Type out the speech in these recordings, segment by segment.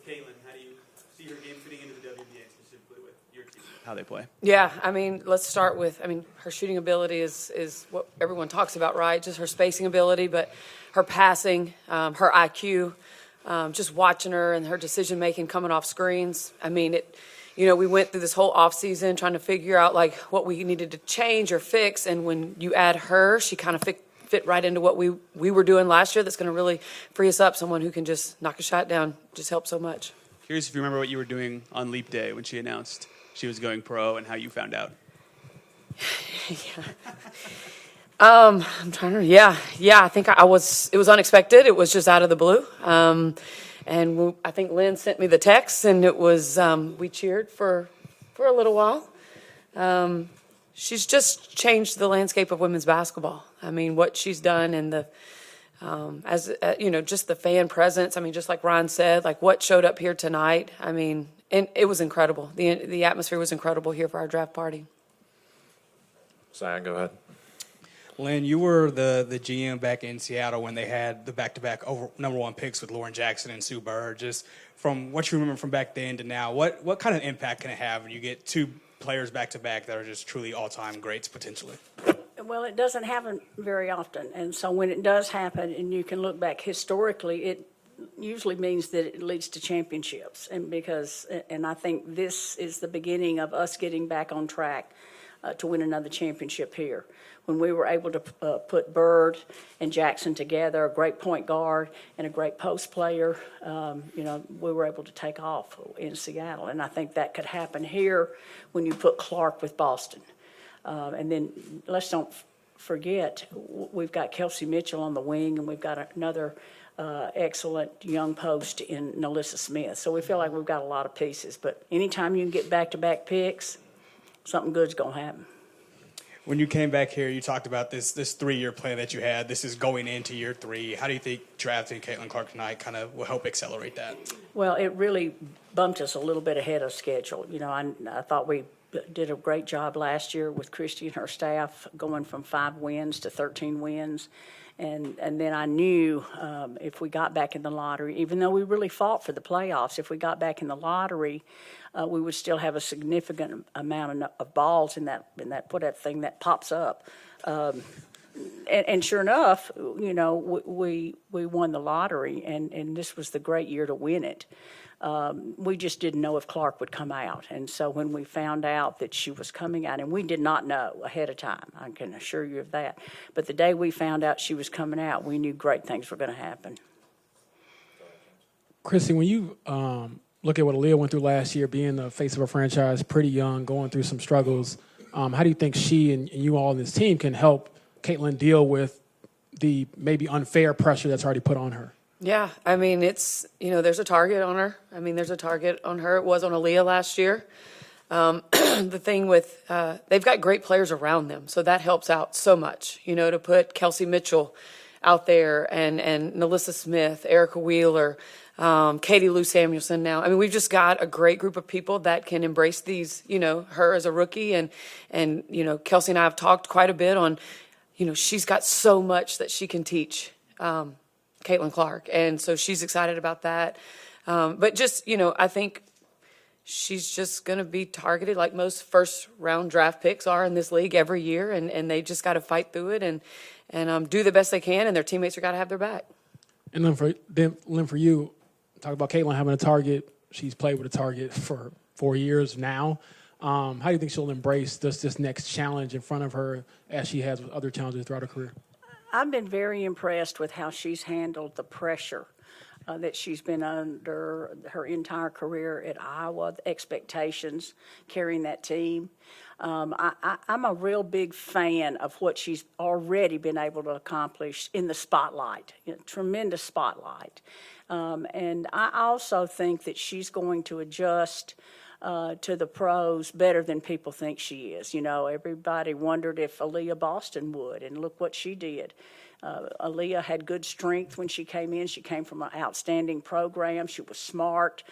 Caitlin, how do you see her game fitting into the WBA, specifically with your team, how they play? Yeah, I mean, let's start with, her shooting ability is what everyone talks about, right? Just her spacing ability, but her passing, her IQ, just watching her and her decision-making coming off screens. I mean, we went through this whole offseason trying to figure out, like, what we needed to change or fix, and when you add her, she kind of fit right into what we were doing last year. That's going to really free us up, someone who can just knock a shot down, just help so much. Curious if you remember what you were doing on Leap Day when she announced she was going pro and how you found out. Yeah. I'm trying to, yeah, I think it was unexpected. It was just out of the blue. And I think Lin sent me the text, and it was, we cheered for a little while. She's just changed the landscape of women's basketball. I mean, what she's done and just the fan presence. I mean, just like Ryan said, like what showed up here tonight. I mean, and it was incredible. The atmosphere was incredible here for our draft party. Zion, go ahead. Lin, you were the GM back in Seattle when they had the back-to-back number one picks with Lauren Jackson and Sue Bird. Just from what you remember from back then to now, what kind of impact can it have when you get two players back-to-back that are just truly all-time greats potentially? Well, it doesn't happen very often, and so when it does happen and you can look back historically, it usually means that it leads to championships. And I think this is the beginning of us getting back on track to win another championship here. When we were able to put Bird and Jackson together, a great point guard and a great post player, we were able to take off in Seattle. And I think that could happen here when you put Clark with Boston. And then let's don't forget, we've got Kelsey Mitchell on the wing, and we've got another excellent young post in Nalissa Smith. So we feel like we've got a lot of pieces. But anytime you can get back-to-back picks, something good's going to happen. When you came back here, you talked about this 3-year plan that you had. This is going into year 3. How do you think drafting Caitlin Clark tonight kind of will help accelerate that? Well, it really bumped us a little bit ahead of schedule. I thought we did a great job last year with Christie and her staff going from 5 wins to 13 wins. And then I knew if we got back in the lottery, even though we really fought for the playoffs, if we got back in the lottery, we would still have a significant amount of balls in that thing that pops up. And sure enough, we won the lottery, and this was the great year to win it. We just didn't know if Clark would come out. And so when we found out that she was coming out, and we did not know ahead of time, I can assure you of that. But the day we found out she was coming out, we knew great things were going to happen. Christie, when you look at what Aaliyah went through last year, being the face of a franchise, pretty young, going through some struggles, how do you think she and you all in this team can help Caitlin deal with the maybe unfair pressure that's already put on her? Yeah, I mean, it's, there's a target on her. There's a target on her. It was on Aaliyah last year. The thing with, they've got great players around them, so that helps out so much, to put Kelsey Mitchell out there and Nalissa Smith, Erica Wheeler, Katie Lou Samuelson now. We've just got a great group of people that can embrace these, her as a rookie. And Kelsey and I have talked quite a bit on, she's got so much that she can teach Caitlin Clark. And so she's excited about that. But just, I think she's just going to be targeted like most first-round draft picks are in this league every year. And they just got to fight through it and do the best they can, and their teammates are got to have their back. And Lin, for you, talk about Caitlin having a target. She's played with a target for 4 years now. How do you think she'll embrace this next challenge in front of her as she has with other challenges throughout her career? I've been very impressed with how she's handled the pressure that she's been under her entire career at Iowa, the expectations, carrying that team. I'm a real big fan of what she's already been able to accomplish in the spotlight, tremendous spotlight. And I also think that she's going to adjust to the pros better than people think she is. Everybody wondered if Aaliyah Boston would, and look what she did. Aaliyah had good strength when she came in. She came from an outstanding program. She was smart.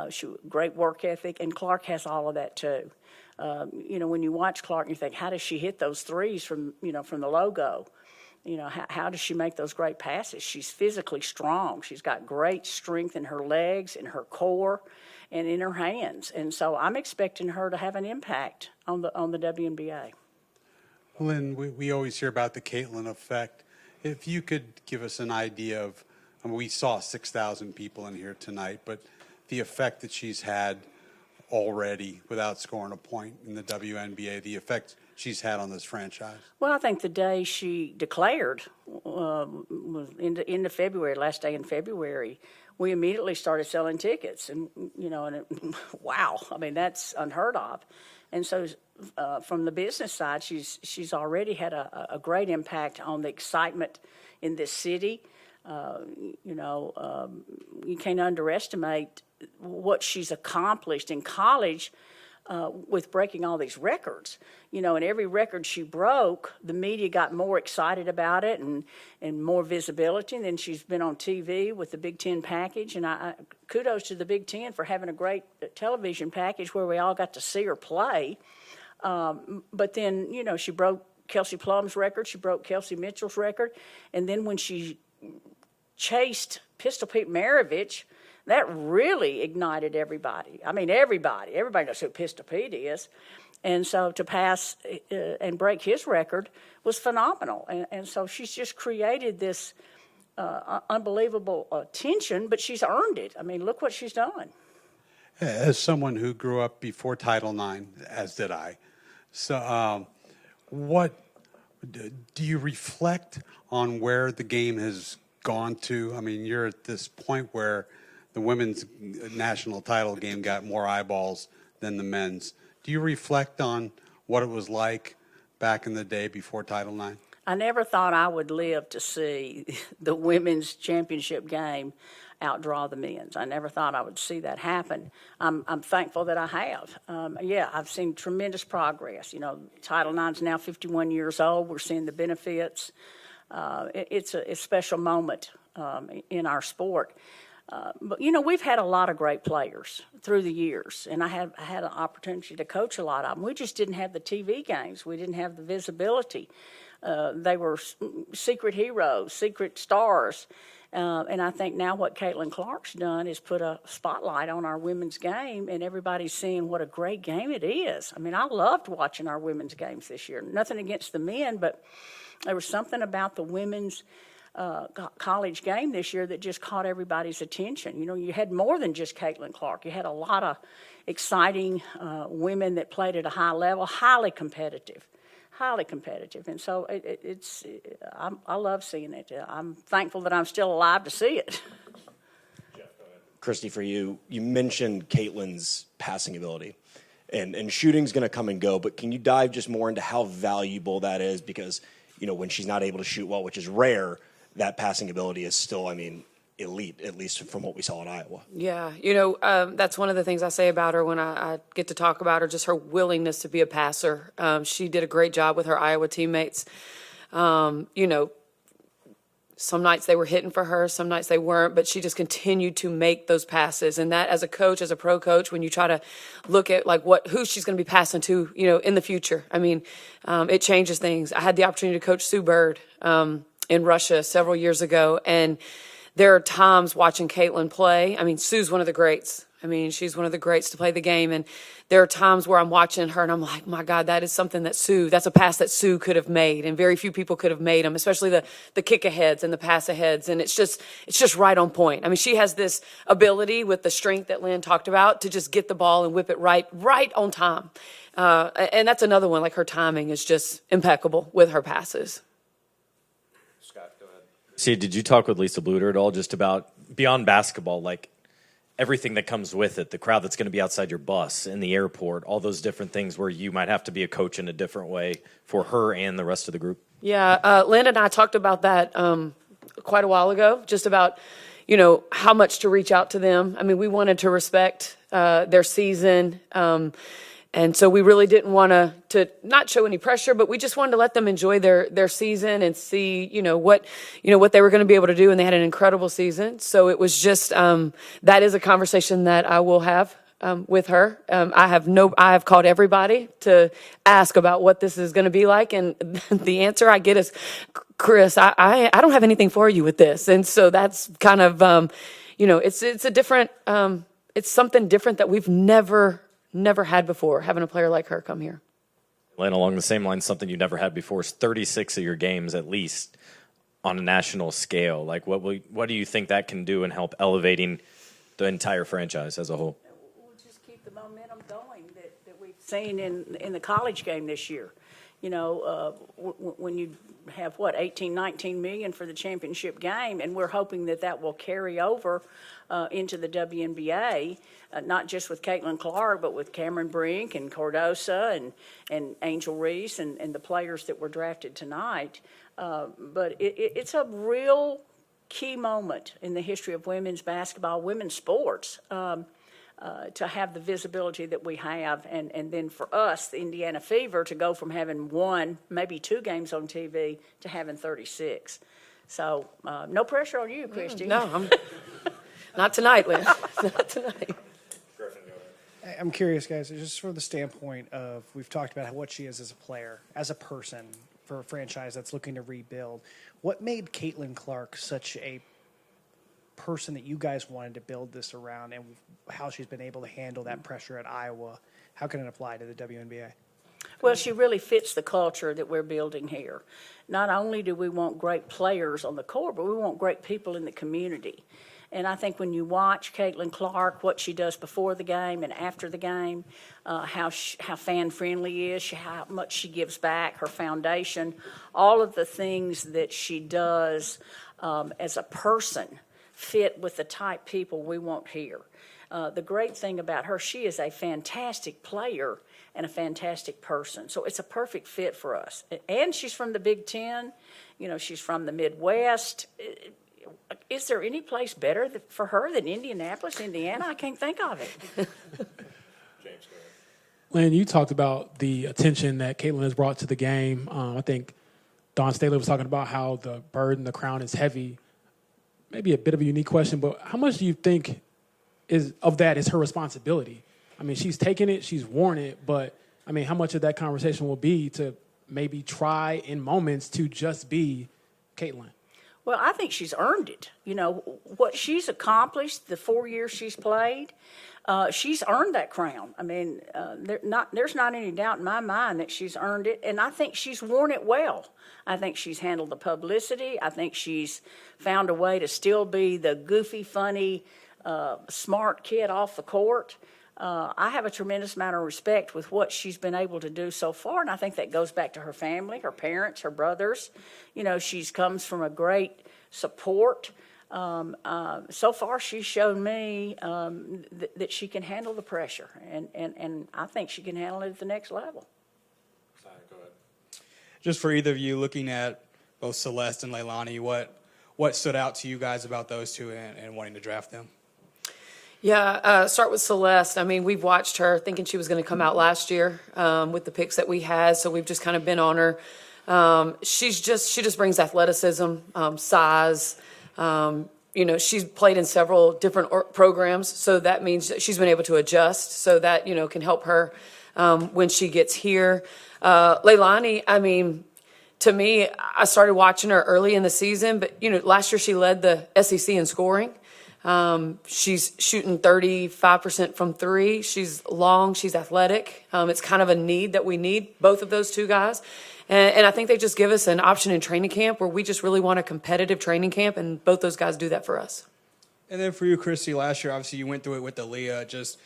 She great work ethic, and Clark has all of that too. When you watch Clark, you think, how does she hit those threes from the logo? how does she make those great passes? She's physically strong. She's got great strength in her legs, in her core, and in her hands. And so I'm expecting her to have an impact on the WNBA. Lynn, we always hear about the Caitlin effect. If you could give us an idea of, I mean, we saw 6,000 people in here tonight, but the effect that she's had already without scoring a point in the WNBA, the effect she's had on this franchise. Well, I think the day she declared was into February, last day in February, we immediately started selling tickets, and wow, I mean that's unheard of. And so, from the business side, she's already had a great impact on the excitement in this city. You can't underestimate what she's accomplished in college. With breaking all these records, and every record she broke, the media got more excited about it and more visibility. And then she's been on TV with the Big Ten package, and I kudos to the Big Ten for having a great television package where we all got to see her play. But then, she broke Kelsey Plum's record, she broke Kelsey Mitchell's record, and then when she chased Pistol Pete Maravich, that really ignited everybody. I mean, everybody knows who Pistol Pete is. And so to pass and break his record was phenomenal. And so she's just created this unbelievable attention, but she's earned it. I mean, look what she's done. As someone who grew up before Title IX, as did I, so what do you reflect on where the game has gone to? I mean, you're at this point where the women's national title game got more eyeballs than the men's. Do you reflect on what it was like back in the day before Title IX? I never thought I would live to see the women's championship game outdraw the men's. I never thought I would see that happen. I'm thankful that I have. I've seen tremendous progress. Title IX's now 51 years old. We're seeing the benefits. It's a special moment in our sport. But we've had a lot of great players through the years, and I had an opportunity to coach a lot of them. We just didn't have the TV games. We didn't have the visibility. They were secret heroes, secret stars. And I think now what Caitlin Clark's done is put a spotlight on our women's game, and everybody's seeing what a great game it is. I mean, I loved watching our women's games this year. Nothing against the men, but there was something about the women's college game this year that just caught everybody's attention. You had more than just Caitlin Clark. You had a lot of exciting women that played at a high level, highly competitive. And so I love seeing it. I'm thankful that I'm still alive to see it. Christie, for you mentioned Caitlin's passing ability. And shooting's going to come and go, but can you dive just more into how valuable that is? Because, when she's not able to shoot well, which is rare, that passing ability is still, elite, at least from what we saw in Iowa. Yeah, that's one of the things I say about her when I get to talk about her, just her willingness to be a passer. She did a great job with her Iowa teammates. Some nights they were hitting for her, some nights they weren't, but she just continued to make those passes. And that, as a coach, as a pro coach, when you try to look at who she's going to be passing to, in the future, it changes things. I had the opportunity to coach Sue Bird in Russia several years ago, and there are times watching Caitlin play. Sue's one of the greats. She's one of the greats to play the game. And there are times where I'm watching her and I'm like, my God, that is something that's a pass that Sue could have made. And very few people could have made them, especially the kick aheads and the pass aheads. And it's just right on point. She has this ability with the strength that Lynn talked about to just get the ball and whip it right on time. And that's another one, her timing is just impeccable with her passes. Scott, go ahead. See, did you talk with Lisa Bluter at all just about beyond basketball, everything that comes with it, the crowd that's going to be outside your bus, in the airport, all those different things where you might have to be a coach in a different way for her and the rest of the group? Yeah, Lynn and I talked about that quite a while ago, just about, how much to reach out to them. We wanted to respect their season. And so we really didn't want to not show any pressure, but we just wanted to let them enjoy their season and see, what they were going to be able to do. And they had an incredible season. So it was just, that is a conversation that I will have with her. I have called everybody to ask about what this is going to be like, and the answer I get is, Chris, I don't have anything for you with this. And so that's kind of, it's a different, it's something different that we've never had before, having a player like her come here. Lynn, along the same line, something you've never had before is 36 of your games at least on a national scale. Like, what do you think that can do in help elevating the entire franchise as a whole? We'll just keep the momentum going that we've seen in the college game this year. When you have, 18, 19 million for the championship game, and we're hoping that will carry over into the WNBA, not just with Caitlin Clark, but with Cameron Brink and Cardosa and Angel Reese and the players that were drafted tonight. But it's a real key moment in the history of women's basketball, women's sports, to have the visibility that we have, and then for us, the Indiana Fever, to go from having 1, maybe 2 games on TV to having 36. So no pressure on you, Christie. No, not tonight, Lynn. Not tonight. I'm curious, guys, just from the standpoint of, we've talked about what she is as a player, as a person, for a franchise that's looking to rebuild. What made Caitlin Clark such a person that you guys wanted to build this around, and how she's been able to handle that pressure at Iowa? How can it apply to the WNBA? Well, she really fits the culture that we're building here. Not only do we want great players on the court, but we want great people in the community. And I think when you watch Caitlin Clark, what she does before the game and after the game, how fan-friendly is, how much she gives back, her foundation, all of the things that she does as a person fit with the type people we want here. The great thing about her, she is a fantastic player and a fantastic person. So it's a perfect fit for us. And she's from the Big Ten. She's from the Midwest. Is there any place better for her than Indianapolis, Indiana? I can't think of it. Lynn, you talked about the attention that Caitlin has brought to the game. I think Don Staley was talking about how the burden, the crown is heavy. Maybe a bit of a unique question, but how much do you think is her responsibility? I mean, she's taken it, she's worn it, but I mean, how much of that conversation will be to maybe try in moments to just be Caitlin? Well, I think she's earned it. What she's accomplished, the 4 years she's played, she's earned that crown. I mean, there's not any doubt in my mind that she's earned it, and I think she's worn it well. I think she's handled the publicity. I think she's found a way to still be the goofy, funny, smart kid off the court. I have a tremendous amount of respect with what she's been able to do so far, and I think that goes back to her family, her parents, her brothers. She comes from a great support. So far, she's shown me that she can handle the pressure, and I think she can handle it at the next level. Just for either of you, looking at both Celeste and Leilani, what stood out to you guys about those two and wanting to draft them? Yeah, start with Celeste. I mean, we've watched her thinking she was going to come out last year with the picks that we had, so we've just kind of been on her. She just brings athleticism, size. She's played in several different programs, so that means that she's been able to adjust, so that can help her when she gets here. Leilani, I mean, to me, I started watching her early in the season, but last year she led the SEC in scoring. She's shooting 35% from 3. She's long, she's athletic. It's kind of a need that we need, both of those two guys. And I think they just give us an option in training camp where we just really want a competitive training camp, and both those guys do that for us. And then for you, Christie, last year, obviously you went through it with Aaliyah, just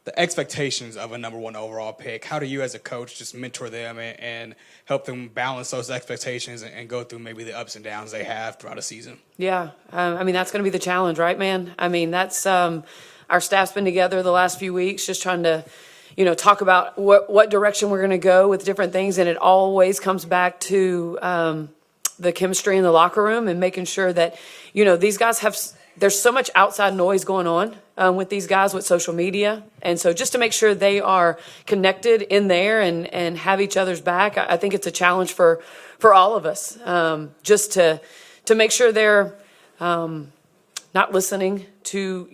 the expectations of a number 1 overall pick. How do you as a coach just mentor them and help them balance those expectations and go through maybe the ups and downs they have throughout a season? Yeah, I mean, that's going to be the challenge, right, man? I mean, that's our staff's been together the last few weeks just trying to, talk about what direction we're going to go with different things, and it always comes back to the chemistry in the locker room and making sure that, these guys there's so much outside noise going on with these guys with social media. And so just to make sure they are connected in there and have each other's back, I think it's a challenge for all of us, just to make sure they're not not listening to,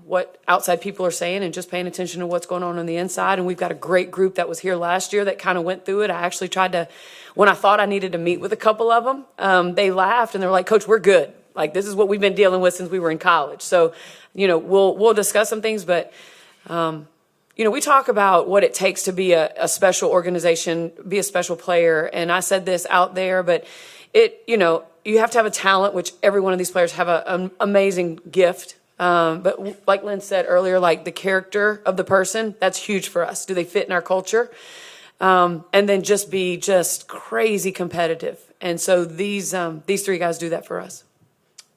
what outside people are saying and just paying attention to what's going on the inside. And we've got a great group that was here last year that kind of went through it. I actually tried to, when I thought I needed to meet with a couple of them, they laughed and they were like, Coach, we're good. Like, this is what we've been dealing with since we were in college. So, we'll discuss some things, but, we talk about what it takes to be a special organization, be a special player. And I said this out there, but you have to have a talent, which every one of these players have an amazing gift. But like Lynn said earlier, like the character of the person, that's huge for us. Do they fit in our culture? And then just be crazy competitive. And so these three guys do that for us.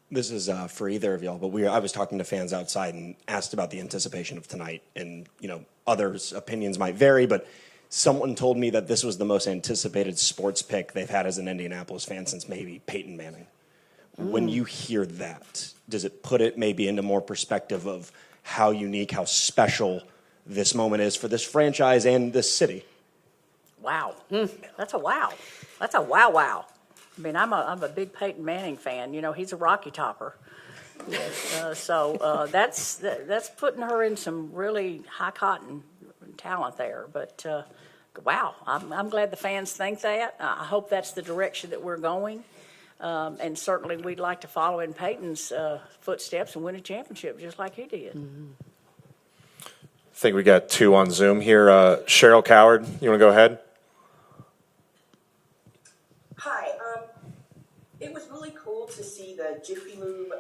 This is for either of y'all, but I was talking to fans outside and asked about the anticipation of tonight. And, others' opinions might vary, but someone told me that this was the most anticipated sports pick they've had as an Indianapolis fan since maybe Peyton Manning. When you hear that, does it put it maybe into more perspective of how unique, how special this moment is for this franchise and this city? Wow. That's a wow. That's a wow. I mean, I'm a big Peyton Manning fan. He's a Rocky Topper. So that's putting her in some really high cotton talent there. But wow, I'm glad the fans think that. I hope that's the direction that we're going. And certainly we'd like to follow in Peyton's footsteps and win a championship just like he did. I think we got two on Zoom here. Cheryl Coward, you want to go ahead? Hi. It was really cool to see the Jiffy Lube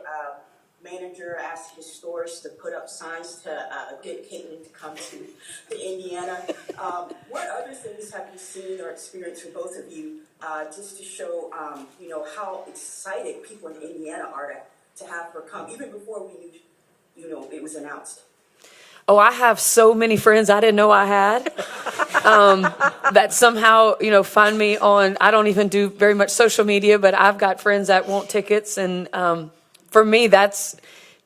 manager ask his stores to put up signs to get Caitlin to come to Indiana. What other things have you seen or experienced for both of you just to show, how excited people in Indiana are to have her come, even before we knew, it was announced? Oh, I have so many friends I didn't know I had that somehow, find me on, I don't even do very much social media, but I've got friends that want tickets. And for me, that's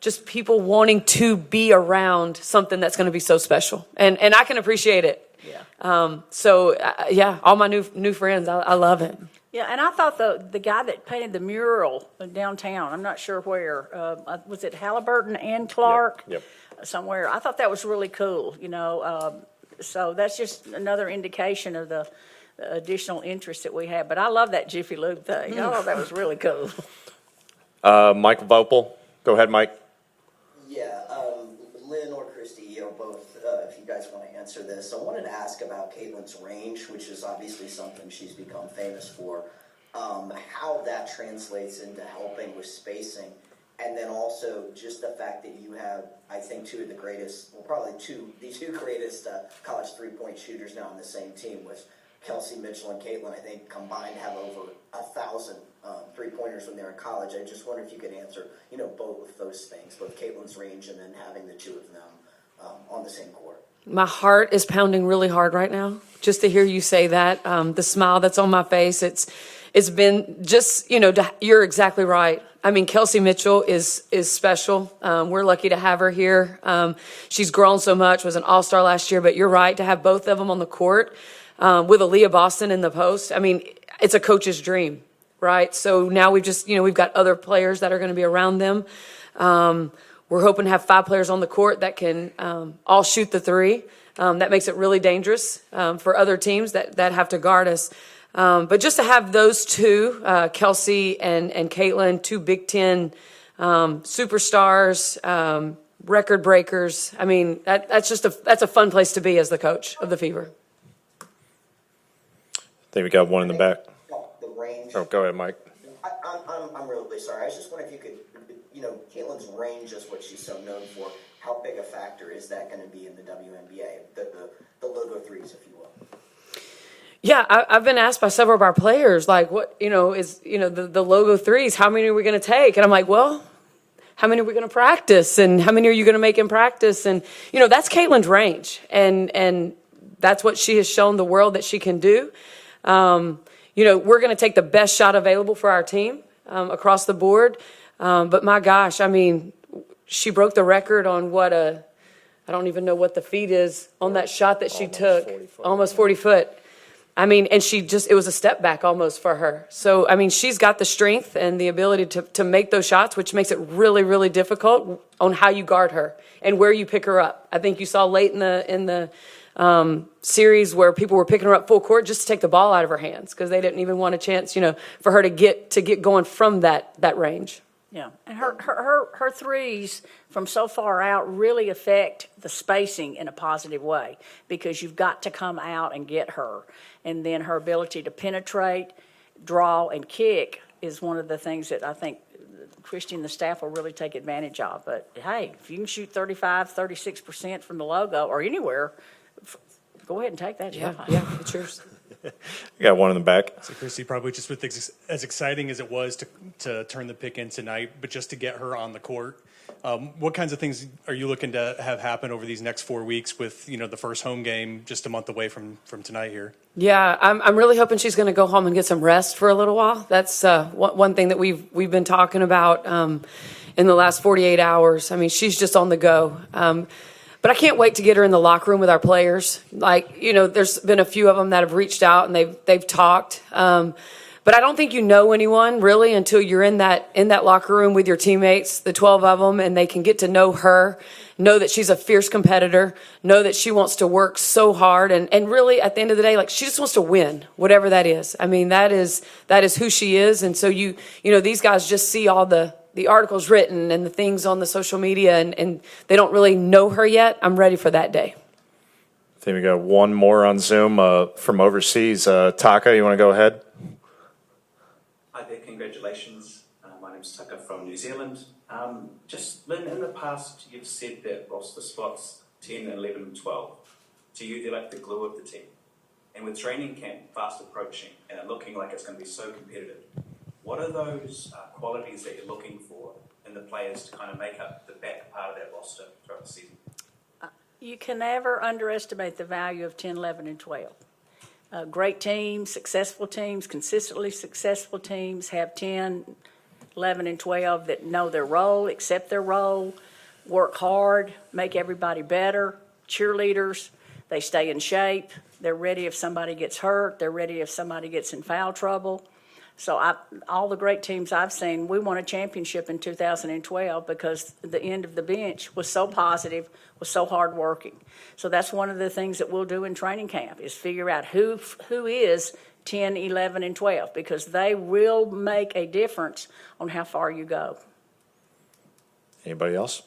just people wanting to be around something that's going to be so special. And I can appreciate it. Yeah. All my new friends, I love it. Yeah, and I thought the guy that painted the mural downtown, I'm not sure where, was it Halliburton and Clark? Yep. Somewhere. I thought that was really cool, so that's just another indication of the additional interest that we have. But I love that Jiffy Lube thing. I thought that was really cool. Michael Vopel, go ahead, Mike. Yeah, Lynn or Christie, both, if you guys want to answer this. I wanted to ask about Caitlin's range, which is obviously something she's become famous for. How that translates into helping with spacing. And then also just the fact that you have, I think, two of the greatest, well, probably the two greatest college three-point shooters now on the same team with Kelsey Mitchell and Caitlin, I think, combined have over 1,000 three-pointers when they're in college. I just wonder if you could answer, both of those things, both Caitlin's range and then having the two of them on the same court. My heart is pounding really hard right now just to hear you say that. The smile that's on my face, it's been just, you're exactly right. I mean, Kelsey Mitchell is special. We're lucky to have her here. She's grown so much, was an all-star last year, but you're right, to have both of them on the court with Aaliyah Boston in the post. I mean, it's a coach's dream, right? So now we've got other players that are going to be around them. We're hoping to have 5 players on the court that can all shoot the three. That makes it really dangerous for other teams that have to guard us. But just to have those two, Kelsey and Caitlin, 2 Big Ten superstars, record breakers. I mean, that's a fun place to be as the coach of the Fever. I think we got one in the back. The range. Oh, go ahead, Mike. I'm really sorry. I was just wondering if you could, Caitlin's range is what she's so known for. How big a factor is that going to be in the WNBA? The logo threes, if you will. Yeah, I've been asked by several of our players, like, what, is, the logo threes, how many are we going to take? And I'm like, well, how many are we going to practice? And how many are you going to make in practice? And, that's Caitlin's range. And that's what she has shown the world that she can do. We're going to take the best shot available for our team across the board. But my gosh, I mean, she broke the record on I don't even know what the feet is on that shot that she took. Almost 40 foot. I mean, and it was a step back almost for her. So, I mean, she's got the strength and the ability to make those shots, which makes it really, really difficult on how you guard her and where you pick her up. I think you saw late in the series where people were picking her up full court just to take the ball out of her hands because they didn't even want a chance, for her to get going from that range. Yeah, and her threes from so far out really affect the spacing in a positive way because you've got to come out and get her. And then her ability to penetrate, draw, and kick is one of the things that I think Christie and the staff will really take advantage of. But, hey, if you can shoot 36% from the logo or anywhere, go ahead and take that shot. Yeah, it's yours. You got one in the back. So Christie, probably just with as exciting as it was to turn the pick in tonight, but just to get her on the court, what kinds of things are you looking to have happen over these next 4 weeks with the first home game just a month away from tonight here? Yeah, I'm really hoping she's going to go home and get some rest for a little while. That's one thing that we've been talking about in the last 48 hours. I mean, she's just on the go. But I can't wait to get her in the locker room with our players. There's been a few of them that have reached out and they've talked. But I don't think you know anyone really until you're in that locker room with your teammates, the 12 of them, and they can get to know her, know that she's a fierce competitor, know that she wants to work so hard, and really at the end of the day, she just wants to win, whatever that is. I mean, that is who she is, and so these guys just see all the articles written and the things on the social media, and they don't really know her yet. I'm ready for that day. I think we got one more on Zoom from overseas. Taka, you want to go ahead? Hi there, congratulations. My name's Taka from New Zealand. Just, Lynn, in the past you've said that roster spots 10, 11 and 12, to you they're like the glue of the team. And with training camp fast approaching and it looking like it's going to be so competitive, what are those qualities that you're looking for in the players to kind of make up the back part of that roster throughout the season? You can never underestimate the value of 10, 11, and 12. Great teams, successful teams, consistently successful teams have 10, 11, and 12 that know their role, accept their role, work hard, make everybody better, cheerleaders. They stay in shape. They're ready if somebody gets hurt. They're ready if somebody gets in foul trouble. So all the great teams I've seen, we won a championship in 2012 because the end of the bench was so positive, was so hardworking. So that's one of the things that we'll do in training camp is figure out who is 10, 11, and 12 because they will make a difference on how far you go. Anybody else?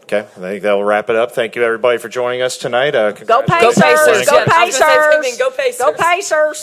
Okay, I think that will wrap it up. Thank you, everybody, for joining us tonight. Go Pacers! Go Pacers! Go Pacers! Go Pacers! Go Pacers!